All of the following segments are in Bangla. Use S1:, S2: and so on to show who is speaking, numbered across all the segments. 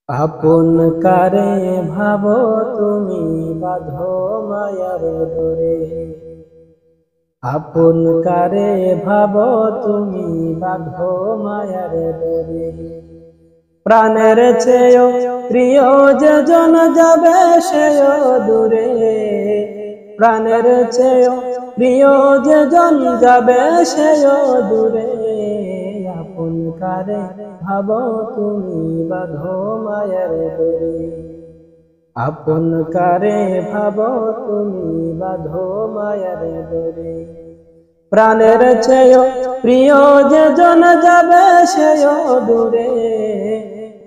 S1: আপন কারে ভাবো তুমি বাঁধো মায়ার ডোরে। আপন কারে ভাবো তুমি বাঁধো মায়ার ডোরে। প্রাণের চেয়েও প্রিয় যেজন যাবে সেও দূরে। প্রাণের চেয়েও প্রিয় যেজন যাবে সেও দূরে। আপন কারে ভাবো তুমি বাঁধো মায়ার ডোরে। আপন কারে ভাবো তুমি বাঁধো মায়ার ডোরে। প্রাণের চেয়েও প্রিয় যেজন যাবে সেও দূরে।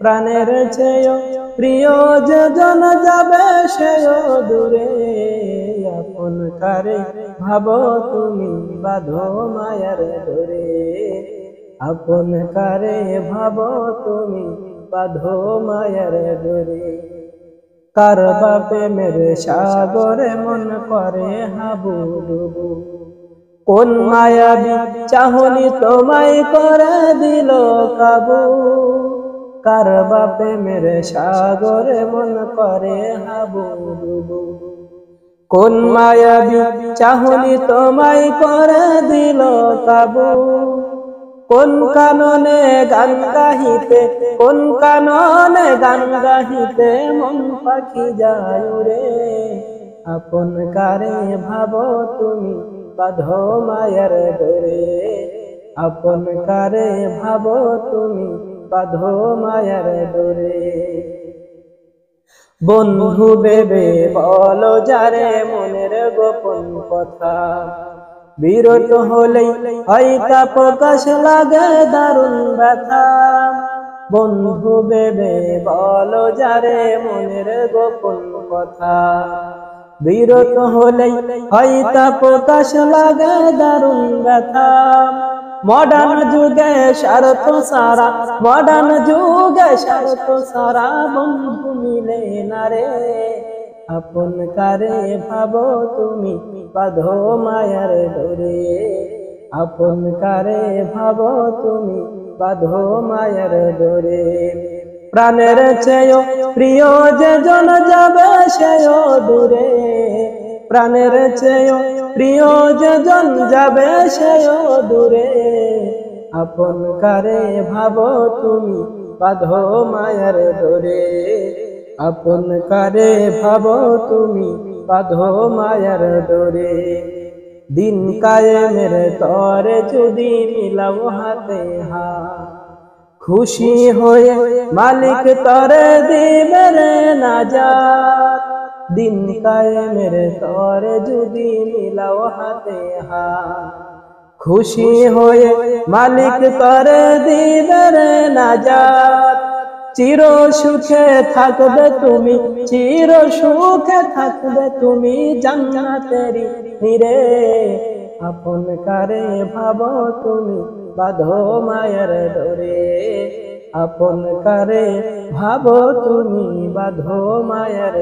S1: প্রাণের চেয়েও প্রিয় যেজন যাবে সেও দূরে। আপন কারে ভাবো তুমি বাঁধো মায়ার ডোরে। আপন কারে ভাবো তুমি বাঁধো মায়ার ডোরে। কার বাপে মেরে সাগরে মন করে হাবুডুবু। কোন মায়াবী চাহনি তোমায় করে দিল কাবু। কার বাপে মেরে সাগরে মন করে হাবুডুবু। কোন মায়াবী চাহনি তোমায় করে দিল কাবু। কোন কাননে গান গাহিতে, কোন কাননে গান গাহিতে মন পাখি যায় উড়ে। আপন কারে ভাবো তুমি বাঁধো মায়ার ডোরে। আপন কারে ভাবো তুমি বাঁধো মায়ার ডোরে। বন্ধু ভেবে বলো যারে মনের গোপন কথা। বিরত হলেই হয় তা প্রকাশ লাগে দারুণ ব্যথা। বন্ধু ভেবে বলো যারে মনের গোপন কথা। বিরত হলেই হয় তা প্রকাশ লাগে দারুণ ব্যথা। মডার্ন যুগে স্বার্থ সারা, মডার্ন যুগে স্বার্থ সারা বন্ধু মিলে না রে। আপন কারে ভাবো তুমি বাঁধো মায়ার ডোরে। আপন কারে ভাবো তুমি বাঁধো মায়ার ডোরে। প্রাণের চেয়েও প্রিয় যেজন যাবে সেও দূরে। প্রাণের চেয়েও প্রিয় যেজন যাবে সেও দূরে। আপন কারে ভাবো তুমি বাঁধো মায়ার ডোরে। আপন কারে ভাবো তুমি বাঁধো মায়ার ডোরে। দিন কায়েমের তরে যদি মিলাও হাতে হাত, খুশি হয়ে মালিক তরে দিবে রে নাজাত। দিন কায়েমের তরে যদি মিলাও হাতে হাত, খুশি হয়ে মালিক তরে দিবে রে নাজাত। চির সুখে থাকবে তুমি, চির সুখে থাকবে তুমি জান্নাতেরি নীরে। আপন কারে ভাবো তুমি বাঁধো মায়ার ডোরে। আপন কারে ভাবো তুমি বাঁধো মায়ার